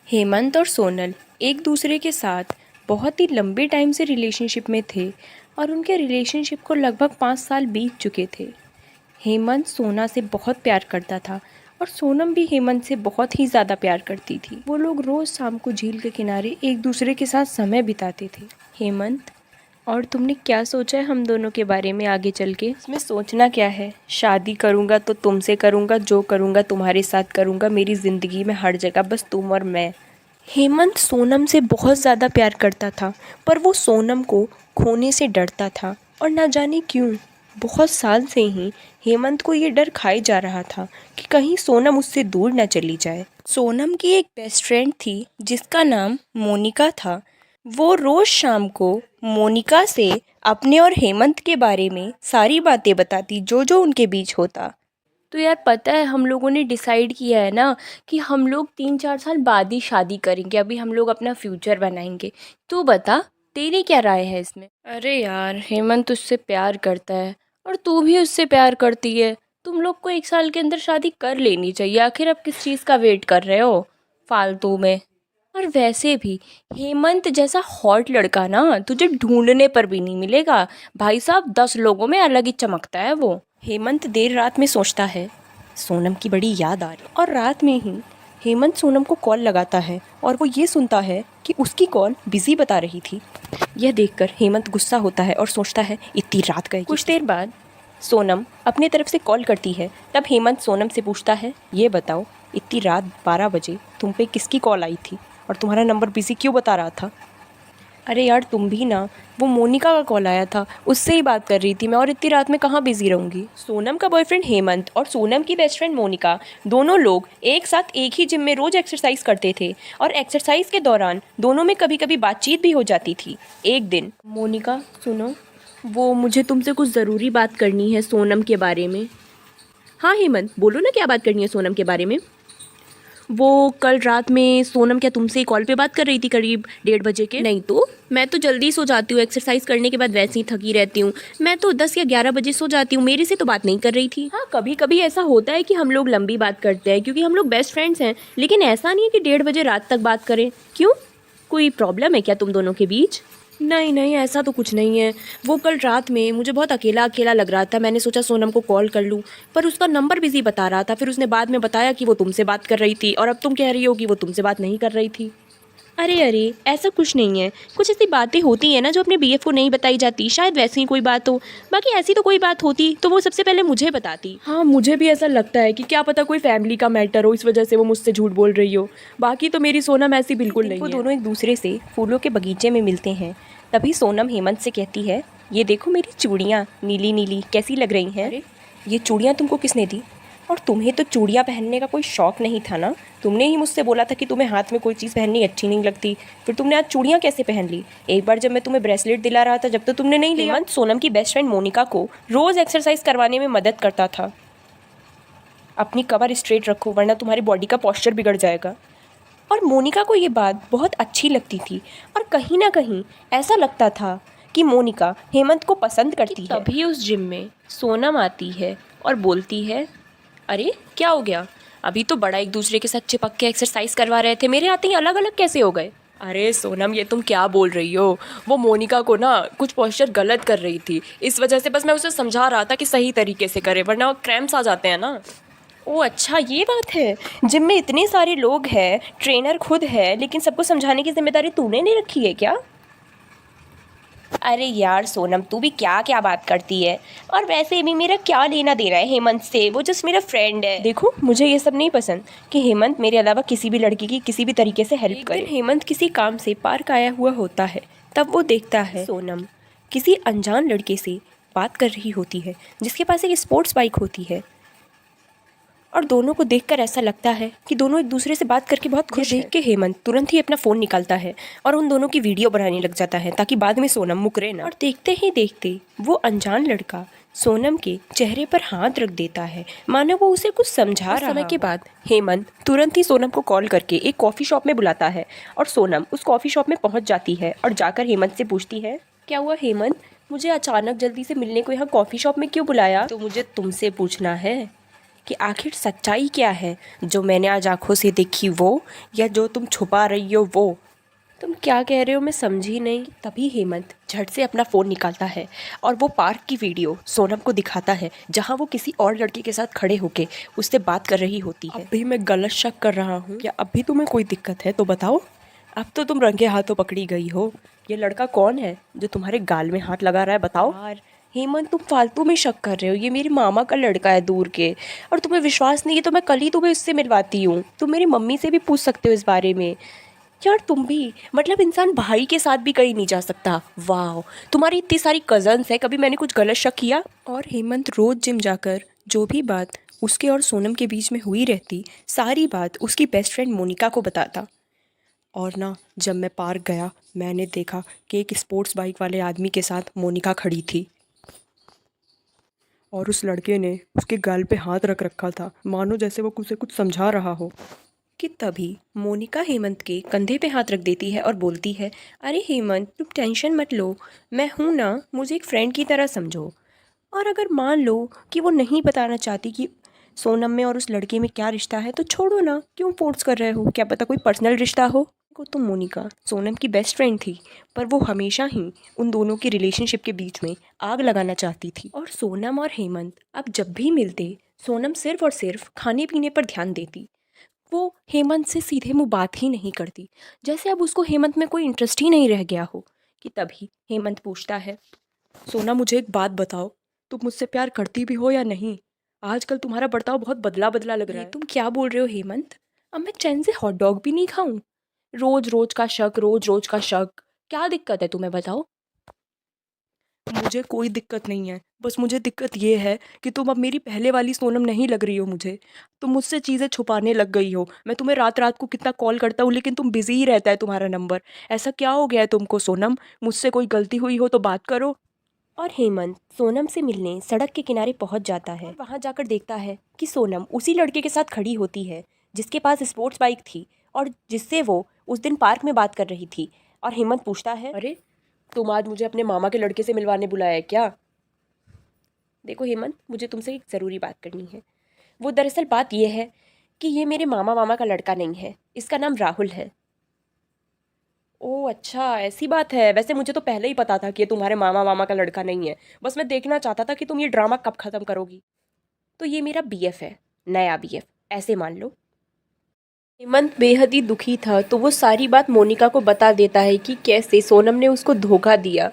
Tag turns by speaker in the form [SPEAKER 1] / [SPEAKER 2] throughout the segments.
[SPEAKER 1] हेमंत और सोनल एक दूसरे के साथ बहुत ही लंबे टाइम से रिलेशनशिप में थे और उनके रिलेशनशिप को लगभग 5 साल बीत चुके थे। हेमंत सोना से बहुत प्यार करता था और सोनम भी हेमंत से बहुत ही ज़्यादा प्यार करती थी। वो लोग रोज़ शाम को झील के किनारे एक दूसरे के साथ समय बिताते थे। हेमंत, और तुमने क्या सोचा है हम दोनों के बारे में आगे चल के? इसमें सोचना क्या है, शादी करूँगा तो तुमसे करूँगा, जो करूँगा तुम्हारे साथ करूँगा, मेरी ज़िंदगी में हर जगह बस तुम और मैं। हेमंत सोनम से बहुत ज़्यादा प्यार करता था, पर वो सोनम को खोने से डरता था और ना जाने क्यों बहुत साल से ही हेमंत को ये डर खाए जा रहा था कि कहीं सोनम उससे दूर ना चली जाए। सोनम की एक बेस्ट फ्रेंड थी जिसका नाम मोनिका था। वो रोज़ शाम को मोनिका से अपने और हेमंत के बारे में सारी बातें बताती जो जो उनके बीच होता। तो यार पता है हम लोगों ने डिसाइड किया है ना कि हम लोग 3-4 साल बाद ही शादी करेंगे। अभी हम लोग अपना फ्यूचर बनाएंगे। तू बता, तेरी क्या राय है इसमें? अरे यार, हेमंत उससे प्यार करता है और तू भी उससे प्यार करती है। तुम लोग को 1 साल के अंदर शादी कर लेनी चाहिए। आखिर अब किस चीज़ का वेट कर रहे हो फालतू में? और वैसे भी हेमंत जैसा हॉट लड़का ना तुझे ढूंढने पर भी नहीं मिलेगा। भाई साहब, 10 लोगों में अलग ही चमकता है वो। हेमंत देर रात में सोचता है सोनम की बड़ी याद आ रही, और रात में ही हेमंत सोनम को कॉल लगाता है और वो ये सुनता है कि उसकी कॉल बिजी बता रही थी। यह देखकर हेमंत गुस्सा होता है और सोचता है इतनी रात गई। कुछ देर बाद सोनम अपने तरफ से कॉल करती है। तब हेमंत सोनम से पूछता है, ये बताओ इतनी रात 12 बजे तुम पे किसकी कॉल आई थी और तुम्हारा नंबर बिजी क्यों बता रहा था? अरे यार तुम भी ना, वो मोनिका का कॉल आया था, उससे ही बात कर रही थी मैं, और इतनी रात में कहाँ बिजी रहूँगी। सोनम का बॉयफ्रेंड हेमंत और सोनम की बेस्ट फ्रेंड मोनिका दोनों लोग एक साथ एक ही जिम में रोज़ एक्सरसाइज करते थे और एक्सरसाइज के दौरान दोनों में कभी कभी बातचीत भी हो जाती थी। एक दिन, मोनिका सुनो, वो मुझे तुमसे कुछ ज़रूरी बात करनी है सोनम के बारे में। हाँ हेमंत, बोलो ना क्या बात करनी है सोनम के बारे में। वो कल रात में सोनम क्या तुमसे कॉल पे बात कर रही थी करीब 1:30 बजे के? नहीं तो मैं तो जल्दी सो जाती हूँ, एक्सरसाइज करने के बाद वैसे ही थकी रहती हूँ। मैं तो 10 या 11 बजे सो जाती हूँ, मेरे से तो बात नहीं कर रही थी। हाँ, कभी कभी ऐसा होता है कि हम लोग लंबी बात करते हैं क्योंकि हम लोग बेस्ट फ्रेंड्स हैं, लेकिन ऐसा नहीं है कि 1:30 बजे रात तक बात करें। क्यों, कोई प्रॉब्लम है क्या तुम दोनों के बीच? नहीं नहीं, ऐसा तो कुछ नहीं है। वो कल रात में मुझे बहुत अकेला अकेला लग रहा था, मैंने सोचा सोनम को कॉल कर लूँ, पर उसका नंबर बिजी बता रहा था। फिर उसने बाद में बताया कि वो तुमसे बात कर रही थी, और अब तुम कह रही हो कि वो तुमसे बात नहीं कर रही थी। अरे अरे, ऐसा कुछ नहीं है। कुछ ऐसी बातें होती हैं ना जो अपने बीएफ को नहीं बताई जाती, शायद वैसी ही कोई बात हो। बाकी ऐसी तो कोई बात होती तो वो सबसे पहले मुझे बताती। हाँ, मुझे भी ऐसा लगता है कि क्या पता कोई फैमिली का मैटर हो, इस वजह से वो मुझसे झूठ बोल रही हो। बाकी तो मेरी सोनम ऐसी बिल्कुल नहीं है। वो दोनों एक दूसरे से फूलों के बगीचे में मिलते हैं। तभी सोनम हेमंत से कहती है, ये देखो मेरी चूड़ियाँ नीली नीली कैसी लग रही हैं। अरे, ये चूड़ियाँ तुमको किसने दी? और तुम्हें तो चूड़ियाँ पहनने का कोई शौक नहीं था ना? तुमने ही मुझसे बोला था कि तुम्हें हाथ में कोई चीज़ पहननी अच्छी नहीं लगती, फिर तुमने आज चूड़ियाँ कैसे पहन ली? एक बार जब मैं तुम्हें ब्रेसलेट दिला रहा था जब तो तुमने नहीं लिया। हेमंत सोनम की बेस्ट फ्रेंड मोनिका को रोज़ एक्सरसाइज करवाने में मदद करता था। अपनी कमर स्ट्रेट रखो वरना तुम्हारी बॉडी का पॉस्चर बिगड़ जाएगा। और मोनिका को ये बात बहुत अच्छी लगती थी, और कहीं ना कहीं ऐसा लगता था कि मोनिका हेमंत को पसंद करती है। तभी उस जिम में सोनम आती है और बोलती है, अरे क्या हो गया? अभी तो बड़ा एक दूसरे के साथ चिपक के एक्सरसाइज करवा रहे थे, मेरे आते ही अलग अलग कैसे हो गए? अरे सोनम, ये तुम क्या बोल रही हो? वो मोनिका को ना कुछ पोस्चर गलत कर रही थी, इस वजह से बस मैं उसे समझा रहा था कि सही तरीके से करे, वरना क्रैम्प्स आ जाते हैं ना। ओह अच्छा, ये बात है। जिम में इतने सारे लोग हैं, ट्रेनर खुद है, लेकिन सबको समझाने की जिम्मेदारी तूने नहीं रखी है क्या? अरे यार सोनम, तू भी क्या क्या बात करती है। और वैसे भी मेरा क्या लेना देना है हेमंत से, वो जस्ट मेरा फ्रेंड है। देखो, मुझे ये सब नहीं पसंद कि हेमंत मेरे अलावा किसी भी लड़की की किसी भी तरीके से हेल्प करे। हेमंत किसी काम से पार्क आया हुआ होता है, तब वो देखता है सोनम किसी अनजान लड़के से बात कर रही होती है जिसके पास एक स्पोर्ट्स बाइक होती है, और दोनों को देखकर ऐसा लगता है कि दोनों एक दूसरे से बात करके बहुत खुश हैं। देख के हेमंत तुरंत ही अपना फ़ोन निकालता है और उन दोनों की वीडियो बनाने लग जाता है ताकि बाद में सोनम मुकरे ना। और देखते ही देखते वो अनजान लड़का सोनम के चेहरे पर हाथ रख देता है, मानो वो उसे कुछ समझा रहा। समय के बाद हेमंत तुरंत ही सोनम को कॉल करके एक कॉफ़ी शॉप में बुलाता है, और सोनम उस कॉफ़ी शॉप में पहुँच जाती है और जाकर हेमंत से पूछती है, क्या हुआ हेमंत, मुझे अचानक जल्दी से मिलने को यहाँ कॉफ़ी शॉप में क्यों बुलाया? तो मुझे तुमसे पूछना है कि आखिर सच्चाई क्या है, जो मैंने आज आंखों से देखी वो, या जो तुम छुपा रही हो वो। तुम क्या कह रहे हो, मैं समझी नहीं। तभी हेमंत झट से अपना फ़ोन निकालता है और वो पार्क की वीडियो सोनम को दिखाता है, जहाँ वो किसी और लड़के के साथ खड़े होके उससे बात कर रही होती है। अभी मैं गलत शक कर रहा हूँ या अभी तुम्हें कोई दिक्कत है तो बताओ। अब तो तुम रंगे हाथों पकड़ी गई हो। ये लड़का कौन है जो तुम्हारे गाल में हाथ लगा रहा है, बताओ। यार हेमंत, तुम फालतू में शक कर रहे हो। ये मेरे मामा का लड़का है दूर के, और तुम्हें विश्वास नहीं है तो मैं कल ही तुम्हें उससे मिलवाती हूँ। तुम मेरी मम्मी से भी पूछ सकते हो इस बारे में। यार तुम भी, मतलब इंसान भाई के साथ भी कहीं नहीं जा सकता। वाह, तुम्हारी इतनी सारी कजन्स है, कभी मैंने कुछ गलत शक किया? और हेमंत रोज जिम जाकर जो भी बात उसके और सोनम के बीच में हुई रहती, सारी बात उसकी बेस्ट फ्रेंड मोनिका को बताता। और ना, जब मैं पार्क गया मैंने देखा कि एक स्पोर्ट्स बाइक वाले आदमी के साथ मोनिका खड़ी थी, और उस लड़के ने उसके गाल पे हाथ रख रखा था, मानो जैसे वो उसे कुछ समझा रहा हो। कि तभी मोनिका हेमंत के कंधे पे हाथ रख देती है और बोलती है, अरे हेमंत, तुम टेंशन मत लो, मैं हूँ ना, मुझे एक फ्रेंड की तरह समझो। और अगर मान लो कि वो नहीं बताना चाहती कि सोनम में और उस लड़के में क्या रिश्ता है, तो छोड़ो ना, क्यों फोर्स कर रहे हो, क्या पता कोई पर्सनल रिश्ता हो। को तो मोनिका सोनम की बेस्ट फ्रेंड थी, पर वो हमेशा ही उन दोनों की रिलेशनशिप के बीच में आग लगाना चाहती थी। और सोनम और हेमंत अब जब भी मिलते, सोनम सिर्फ और सिर्फ खाने पीने पर ध्यान देती। वो हेमंत से सीधे मुंह बात ही नहीं करती, जैसे अब उसको हेमंत में कोई इंटरेस्ट ही नहीं रह गया हो। कि तभी हेमंत पूछता है, सोना मुझे एक बात बताओ, तुम मुझसे प्यार करती भी हो या नहीं? आजकल तुम्हारा बर्ताव बहुत बदला बदला लग रहा है। तुम क्या बोल रहे हो हेमंत? अब मैं चैन से हॉट डॉग भी नहीं खाऊं? रोज रोज का शक, रोज रोज का शक। क्या दिक्कत है तुम्हें, बताओ। मुझे कोई दिक्कत नहीं है, बस मुझे दिक्कत ये है कि तुम अब मेरी पहले वाली सोनम नहीं लग रही हो मुझे। तुम मुझसे चीज़ें छुपाने लग गई हो। मैं तुम्हें रात रात को कितना कॉल करता हूँ, लेकिन तुम बिजी ही रहता है तुम्हारा नंबर। ऐसा क्या हो गया है तुमको सोनम? मुझसे कोई गलती हुई हो तो बात करो। और हेमंत सोनम से मिलने सड़क के किनारे पहुंच जाता है। वहां जाकर देखता है कि सोनम उसी लड़के के साथ खड़ी होती है जिसके पास स्पोर्ट्स बाइक थी, और जिससे वो उस दिन पार्क में बात कर रही थी। और हेमंत पूछता है, अरे तुम आज मुझे अपने मामा के लड़के से मिलवाने बुलाया है क्या? देखो हेमंत, मुझे तुमसे एक ज़रूरी बात करनी है। वो दरअसल बात यह है कि ये मेरे मामा मामा का लड़का नहीं है, इसका नाम राहुल है। ओह अच्छा, ऐसी बात है। वैसे मुझे तो पहले ही पता था कि ये तुम्हारे मामा मामा का लड़का नहीं है। बस मैं देखना चाहता था कि तुम ये ड्रामा कब ख़त्म करोगी। तो ये मेरा बीएफ है, नया बीएफ, ऐसे मान लो। हेमंत बेहद ही दुखी था, तो वो सारी बात मोनिका को बता देता है कि कैसे सोनम ने उसको धोखा दिया।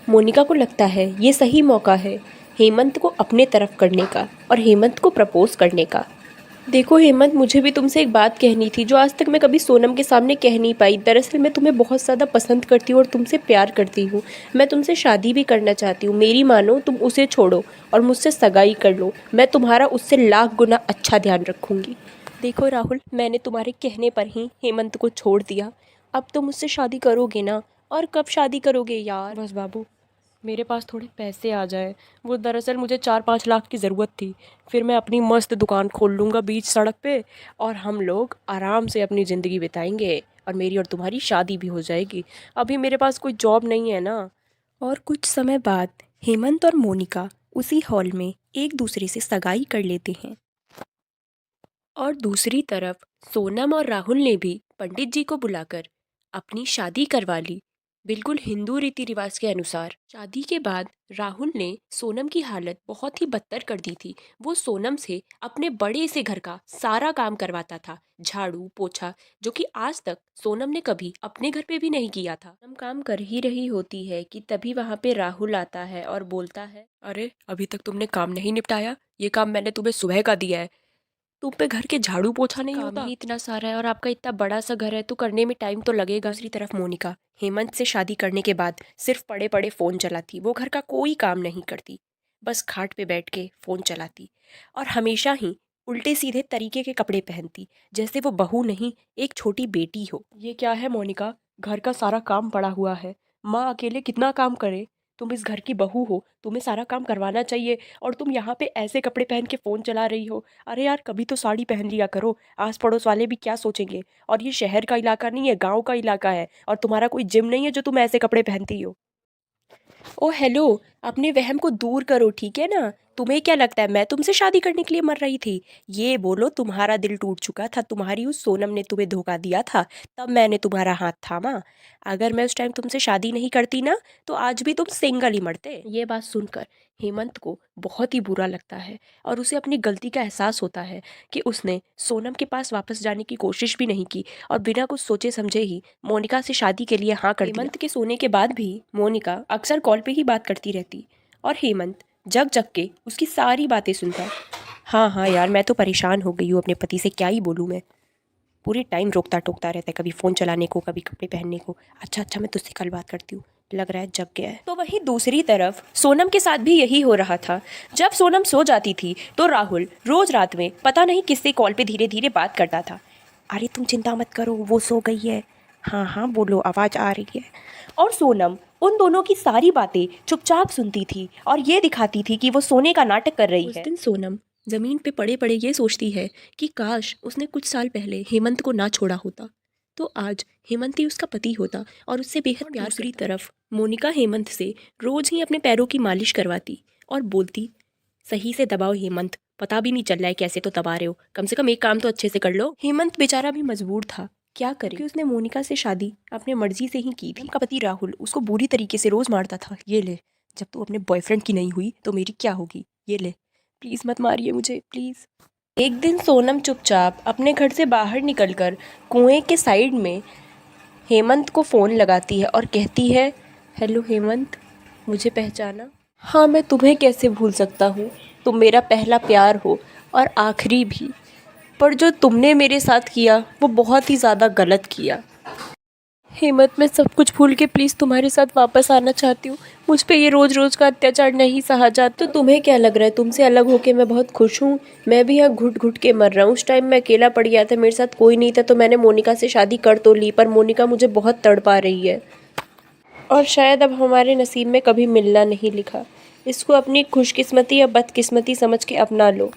[SPEAKER 1] मोनिका को लगता है ये सही मौका है हेमंत को अपने तरफ करने का और हेमंत को प्रपोज करने का। देखो हेमंत, मुझे भी तुमसे एक बात कहनी थी जो आज तक मैं कभी सोनम के सामने कह नहीं पाई। दरअसल मैं तुम्हें बहुत ज़्यादा पसंद करती हूँ और तुमसे प्यार करती हूँ। मैं तुमसे शादी भी करना चाहती हूँ। मेरी मानो, तुम उसे छोड़ो और मुझसे सगाई कर लो। मैं तुम्हारा उससे लाख गुना अच्छा ध्यान रखूँगी। देखो राहुल, मैंने तुम्हारे कहने पर ही हेमंत को छोड़ दिया। अब तुम मुझसे शादी करोगे ना? और कब शादी करोगे यार? बस बाबू, मेरे पास थोड़े पैसे आ जाए। वो दरअसल मुझे 4-5 लाख की ज़रूरत थी। फिर मैं अपनी मस्त दुकान खोल लूँगा बीच सड़क पे, और हम लोग आराम से अपनी ज़िंदगी बिताएंगे, और मेरी और तुम्हारी शादी भी हो जाएगी। अभी मेरे पास कोई जॉब नहीं है ना। और कुछ समय बाद हेमंत और मोनिका उसी हॉल में एक दूसरे से सगाई कर लेते हैं। और दूसरी तरफ सोनम और राहुल ने भी पंडित जी को बुलाकर अपनी शादी करवा ली, बिल्कुल हिंदू रीति रिवाज के अनुसार। शादी के बाद राहुल ने सोनम की हालत बहुत ही बदतर कर दी थी। वो सोनम से अपने बड़े से घर का सारा काम करवाता था, झाड़ू पोछा, जो कि आज तक सोनम ने कभी अपने घर पे भी नहीं किया था। सोनम काम कर ही रही होती है कि तभी वहाँ पे राहुल आता है और बोलता है, अरे अभी तक तुमने काम नहीं निपटाया? ये काम मैंने तुम्हें सुबह का दिया है। तुम पे घर के झाड़ू पोछा नहीं होता? काम ही इतना सारा है, और आपका इतना बड़ा सा घर है, तो करने में टाइम तो लगेगा। दूसरी तरफ मोनिका हेमंत से शादी करने के बाद सिर्फ पड़े पड़े फ़ोन चलाती। वो घर का कोई काम नहीं करती, बस खाट पे बैठ के फ़ोन चलाती, और हमेशा ही उल्टे सीधे तरीके के कपड़े पहनती, जैसे वो बहू नहीं, एक छोटी बेटी हो। ये क्या है मोनिका, घर का सारा काम पड़ा हुआ है, माँ अकेले कितना काम करे? तुम इस घर की बहू हो, तुम्हें सारा काम करवाना चाहिए, और तुम यहाँ पे ऐसे कपड़े पहन के फ़ोन चला रही हो। अरे यार, कभी तो साड़ी पहन लिया करो, आस पड़ोस वाले भी क्या सोचेंगे? और ये शहर का इलाका नहीं है, गांव का इलाका है, और तुम्हारा कोई जिम नहीं है जो तुम ऐसे कपड़े पहनती हो। ओ हेलो, अपने वहम को दूर करो, ठीक है ना। तुम्हें क्या लगता है मैं तुमसे शादी करने के लिए मर रही थी? ये बोलो तुम्हारा दिल टूट चुका था, तुम्हारी उस सोनम ने तुम्हें धोखा दिया था, तब मैंने तुम्हारा हाथ थामा। अगर मैं उस टाइम तुमसे शादी नहीं करती ना, तो आज भी तुम सिंगल ही मरते। ये बात सुनकर हेमंत को बहुत ही बुरा लगता है और उसे अपनी गलती का एहसास होता है कि उसने सोनम के पास वापस जाने की कोशिश भी नहीं की और बिना कुछ सोचे समझे ही मोनिका से शादी के लिए हाँ कर दिया। हेमंत के सोने के बाद भी मोनिका अक्सर कॉल पे ही बात करती रहती और हेमंत जग जग के उसकी सारी बातें सुनता। हाँ हाँ यार, मैं तो परेशान हो गई हूँ अपने पति से, क्या ही बोलूँ मैं। पूरे टाइम रोकता टोकता रहता है, कभी फ़ोन चलाने को, कभी कपड़े पहनने को। अच्छा अच्छा, मैं तुझसे कल बात करती हूँ, लग रहा है जग गया है। तो वहीं दूसरी तरफ सोनम के साथ भी यही हो रहा था। जब सोनम सो जाती थी तो राहुल रोज रात में पता नहीं किससे कॉल पे धीरे धीरे बात करता था। अरे तुम चिंता मत करो, वो सो गई है। हाँ हाँ बोलो, आवाज़ आ रही है। और सोनम उन दोनों की सारी बातें चुपचाप सुनती थी और ये दिखाती थी कि वो सोने का नाटक कर रही है। उस दिन सोनम ज़मीन पे पड़े पड़े ये सोचती है कि काश उसने कुछ साल पहले हेमंत को ना छोड़ा होता, तो आज हेमंत ही उसका पति होता और उससे बेहद प्यार। दूसरी तरफ मोनिका हेमंत से रोज ही अपने पैरों की मालिश करवाती और बोलती, सही से दबाओ हेमंत, पता भी नहीं चल रहा है कैसे तो दबा रहे हो, कम से कम एक काम तो अच्छे से कर लो। हेमंत बेचारा भी मजबूर था, क्या करे, क्योंकि उसने मोनिका से शादी अपने मर्जी से ही की थी। उसका पति राहुल उसको बुरी तरीके से रोज मारता था। ये ले, जब तू अपने बॉयफ्रेंड की नहीं हुई तो मेरी क्या होगी, ये ले, प्लीज़ मत मारिए मुझे प्लीज़। एक दिन सोनम चुपचाप अपने घर से बाहर निकलकर कुएं के साइड में हेमंत को फ़ोन लगाती है और कहती है, हेलो हेमंत, मुझे पहचाना? हाँ, मैं तुम्हें कैसे भूल सकता हूँ, तुम मेरा पहला प्यार हो और आखिरी भी, पर जो तुमने मेरे साथ किया वो बहुत ही ज़्यादा गलत किया। हेमंत, मैं सब कुछ भूल के प्लीज़ तुम्हारे साथ वापस आना चाहती हूँ। मुझ पे ये रोज़ रोज़ का अत्याचार नहीं सहा जाता। तो तुम्हें क्या लग रहा है, तुमसे अलग होके मैं बहुत खुश हूँ? मैं भी यहाँ घुट घुट के मर रहा हूँ। उस टाइम मैं अकेला पड़ गया था, मेरे साथ कोई नहीं था, तो मैंने मोनिका से शादी कर तो ली, पर मोनिका मुझे बहुत तड़पा रही है और शायद अब हमारे नसीब में कभी मिलना नहीं लिखा। इसको अपनी खुशकिस्मती या बदकिस्मती समझ के अपना लो।